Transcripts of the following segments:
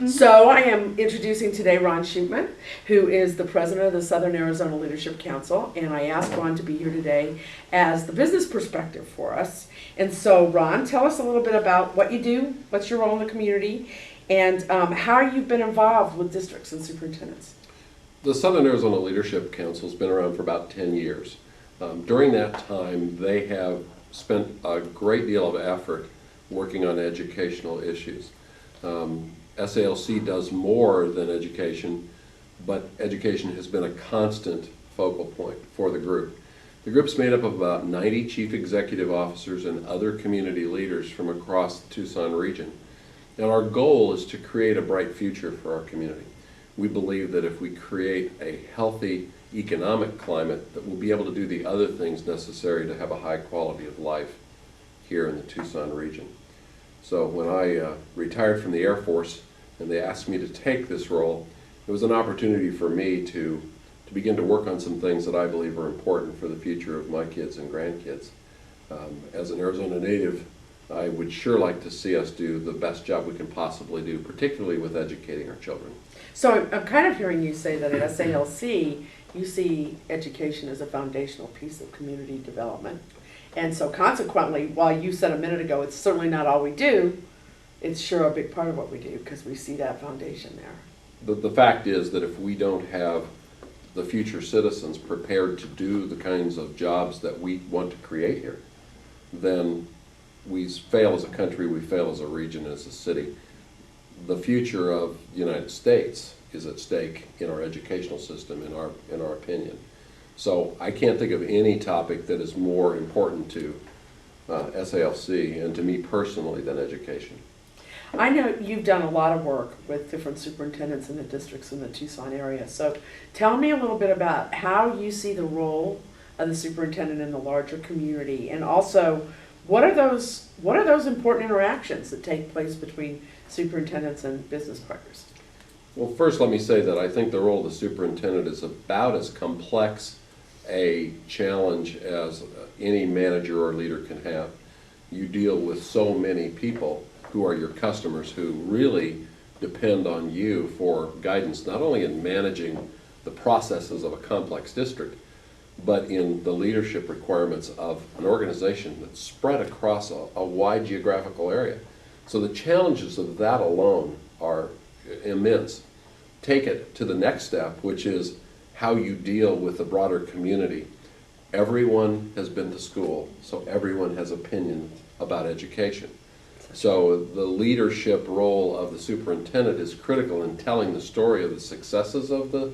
So I am introducing today Ron Shoopman, who is the president of the Southern Arizona Leadership Council, and I asked Ron to be here today as the business perspective for us. And so Ron, tell us a little bit about what you do, what's your role in the community, and how you've been involved with districts and superintendents. The Southern Arizona Leadership Council has been around for about 10 years. During that time, they have spent a great deal of effort working on educational issues. SALC does more than education, but education has been a constant focal point for the group. The group's made up of about 90 chief executive officers and other community leaders from across the Tucson region. And our goal is to create a bright future for our community. We believe that if we create a healthy economic climate, that we'll be able to do the other things necessary to have a high quality of life here in the Tucson region. So when I retired from the Air Force and they asked me to take this role, it was an opportunity for me to begin to work on some things that I believe are important for the future of my kids and grandkids. As an Arizona native, I would sure like to see us do the best job we can possibly do, particularly with educating our children. So I'm kind of hearing you say that at SALC, you see education as a foundational piece of community development. And so consequently, while you said a minute ago, it's certainly not all we do, it's sure a big part of what we do because we see that foundation there. The fact is that if we don't have the future citizens prepared to do the kinds of jobs that we want to create here, then we fail as a country, we fail as a region, as a city. The future of the United States is at stake in our educational system, in our opinion. So I can't think of any topic that is more important to SALC and to me personally than education. I know you've done a lot of work with different superintendents in the districts in the Tucson area. So tell me a little bit about how you see the role of the superintendent in the larger community, and also what are those important interactions that take place between superintendents and business partners? Well, first let me say that I think the role of the superintendent is about as complex a challenge as any manager or leader can have. You deal with so many people who are your customers who really depend on you for guidance, not only in managing the processes of a complex district, but in the leadership requirements of an organization that's spread across a wide geographical area. So the challenges of that alone are immense. Take it to the next step, which is how you deal with the broader community. Everyone has been to school, so everyone has opinions about education. So the leadership role of the superintendent is critical in telling the story of the successes of the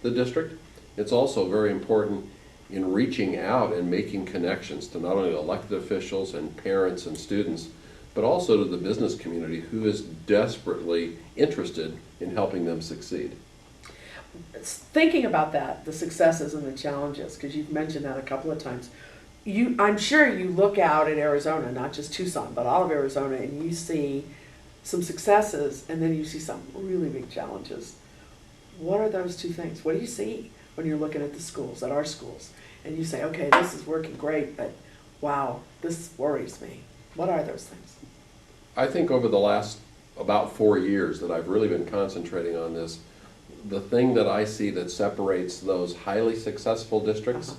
district. It's also very important in reaching out and making connections to not only elected officials and parents and students, but also to the business community who is desperately interested in helping them succeed. Thinking about that, the successes and the challenges, because you've mentioned that a couple of times, I'm sure you look out at Arizona, not just Tucson, but all of Arizona, and you see some successes, and then you see some really big challenges. What are those two things? What do you see when you're looking at the schools, at our schools, and you say, okay, this is working great, but wow, this worries me. What are those things? I think over the last about 4 years that I've really been concentrating on this, the thing that I see that separates those highly successful districts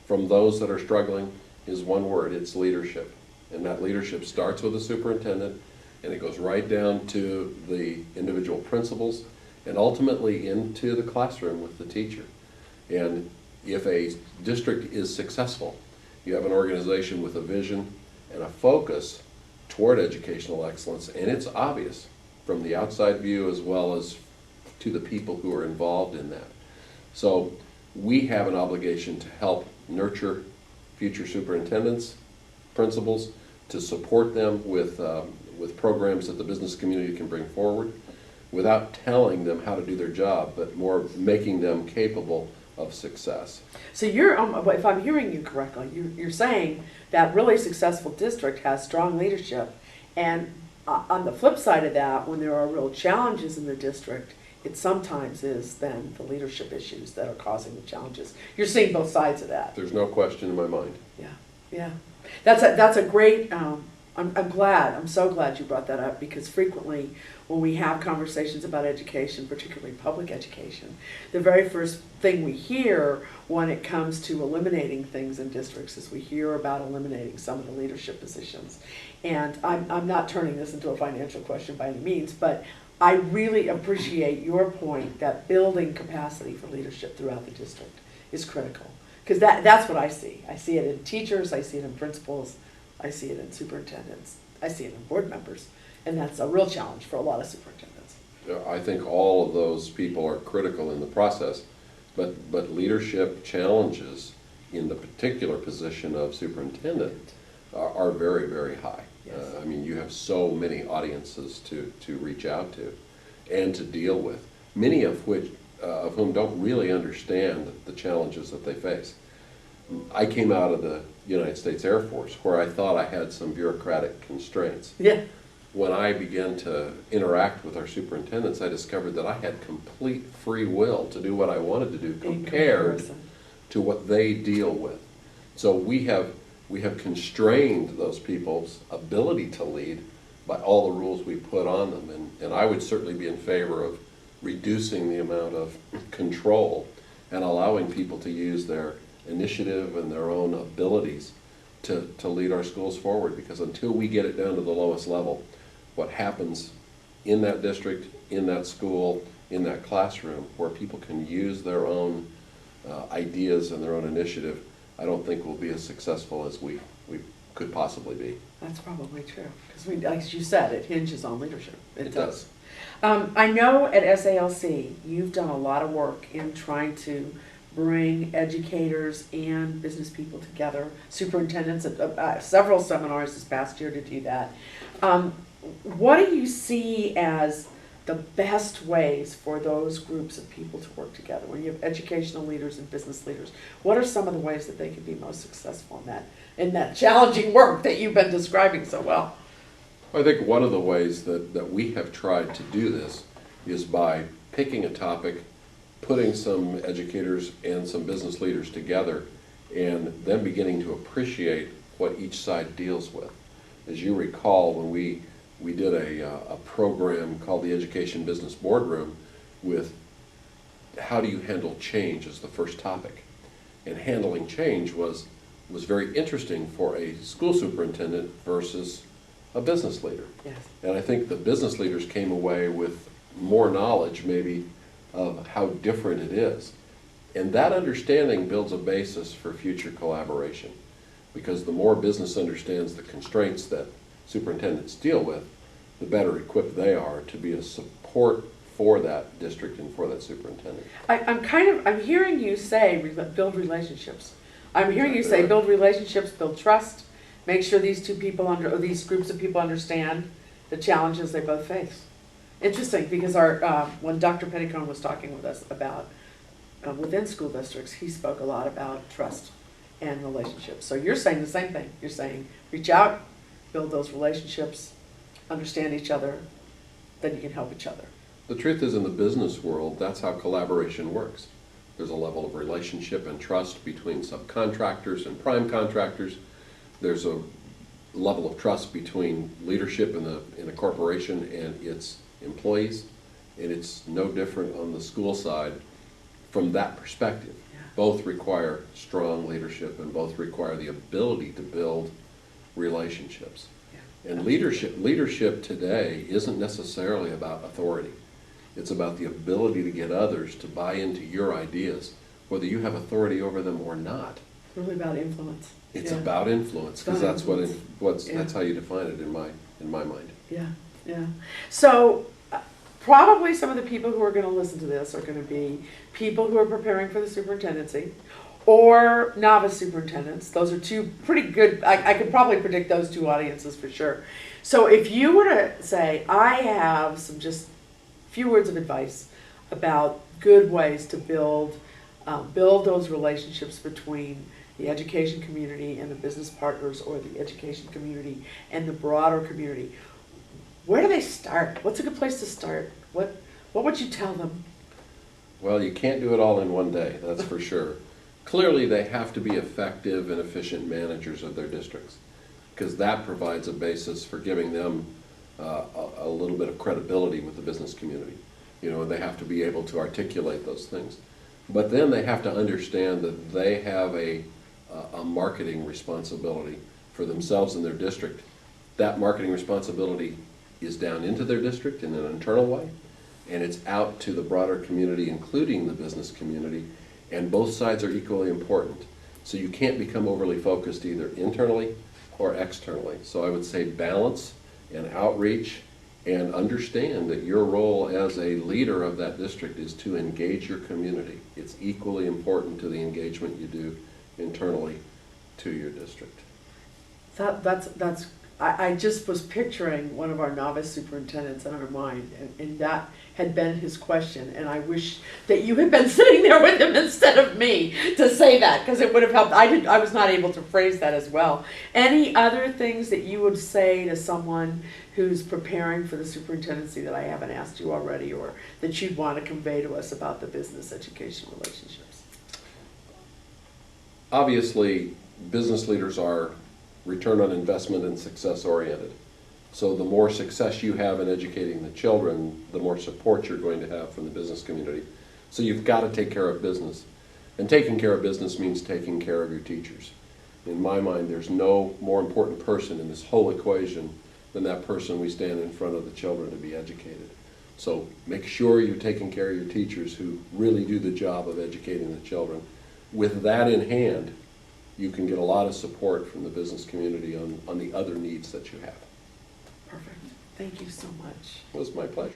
from those that are struggling is one word: it's leadership. And that leadership starts with the superintendent, and it goes right down to the individual principals, and ultimately into the classroom with the teacher. And if a district is successful, you have an organization with a vision and a focus toward educational excellence, and it's obvious from the outside view as well as to the people who are involved in that. So we have an obligation to help nurture future superintendents, principals, to support them with programs that the business community can bring forward without telling them how to do their job, but more making them capable of success. So you're, if I'm hearing you correctly, you're saying that really successful district has strong leadership, and on the flip side of that, when there are real challenges in the district, it sometimes is then the leadership issues that are causing the challenges. You're seeing both sides of that. There's no question in my mind. Yeah, yeah. That's a great I'm so glad you brought that up, because frequently when we have conversations about education, particularly public education, the very first thing we hear when it comes to eliminating things in districts is we hear about eliminating some of the leadership positions. And I'm not turning this into a financial question by any means, but I really appreciate your point that building capacity for leadership throughout the district is critical. Because that's what I see. I see it in teachers, I see it in principals, I see it in superintendents, I see it in board members, and that's a real challenge for a lot of superintendents. I think all of those people are critical in the process, but leadership challenges in the particular position of superintendent are very, very high. Yes. I mean, you have so many audiences to reach out to and to deal with, many of whom don't really understand the challenges that they face. I came out of the United States Air Force where I thought I had some bureaucratic constraints. Yeah. When I began to interact with our superintendents, I discovered that I had complete free will to do what I wanted to do compared to what they deal with. So we have constrained those people's ability to lead by all the rules we put on them. And I would certainly be in favor of reducing the amount of control and allowing people to use their initiative and their own abilities to lead our schools forward. Because until we get it down to the lowest level, what happens in that district, in that school, in that classroom, where people can use their own ideas and their own initiative, I don't think we'll be as successful as we could possibly be. That's probably true, because like you said, it hinges on leadership. It does. I know at SALC you've done a lot of work in trying to bring educators and business people together, superintendents, several seminars this past year to do that. What do you see as the best ways for those groups of people to work together? When you have educational leaders and business leaders, what are some of the ways that they can be most successful in that challenging work that you've been describing so well? I think one of the ways that we have tried to do this is by picking a topic, putting some educators and some business leaders together, and then beginning to appreciate what each side deals with. As you recall, when we did a program called the Education Business Boardroom with how do you handle change as the first topic. And handling change was very interesting for a school superintendent versus a business leader. Yes. And I think the business leaders came away with more knowledge maybe of how different it is. And that understanding builds a basis for future collaboration, because the more business understands the constraints that superintendents deal with, the better equipped they are to be a support for that district and for that superintendent. I'm hearing you say build relationships. I'm hearing you say build relationships, build trust, make sure these these groups of people understand the challenges they both face. Interesting, because when Dr. Petticone was talking with us about within school districts, he spoke a lot about trust and relationships. So you're saying the same thing. You're saying reach out, build those relationships, understand each other, then you can help each other. The truth is, in the business world, that's how collaboration works. There's a level of relationship and trust between subcontractors and prime contractors. There's a level of trust between leadership in a corporation and its employees, and it's no different on the school side from that perspective. Yeah. Both require strong leadership and both require the ability to build relationships. Yeah. And leadership today isn't necessarily about authority. It's about the ability to get others to buy into your ideas, whether you have authority over them or not. It's really about influence. It's Yeah. about influence, because that's Yeah. that's how you define it in my mind. Yeah, yeah. So probably some of the people who are going to listen to this are going to be people who are preparing for the superintendency or novice superintendents. Those are two pretty good, I could probably predict those two audiences for sure. So if you were to say, I have some just few words of advice about good ways to build those relationships between the education community and the business partners, or the education community and the broader community, where do they start? What's a good place to start? What would you tell them? Well, you can't do it all in one day, that's for sure. Clearly, they have to be effective and efficient managers of their districts. because that provides a basis for giving them a little bit of credibility with the business community. You know, and they have to be able to articulate those things. But then they have to understand that they have a marketing responsibility for themselves and their district. That marketing responsibility is down into their district in an internal way, and it's out to the broader community, including the business community, and both sides are equally important. So you can't become overly focused either internally or externally. So I would say balance and outreach, and understand that your role as a leader of that district is to engage your community. It's equally important to the engagement you do internally to your district. I just was picturing one of our novice superintendents in our mind, and that had been his question, and I wish that you had been sitting there with him instead of me to say that, because it would have helped. I was not able to phrase that as well. Any other things that you would say to someone who's preparing for the superintendency that I haven't asked you already, or that you'd want to convey to us about the business education relationships? Obviously, business leaders are return on investment and success oriented. So the more success you have in educating the children, the more support you're going to have from the business community. So you've got to take care of business. And taking care of business means taking care of your teachers. In my mind, there's no more important person in this whole equation than that person we stand in front of the children to be educated. So make sure you're taking care of your teachers who really do the job of educating the children. With that in hand, you can get a lot of support from the business community on the other needs that you have. Perfect. Thank you so much. It was my pleasure.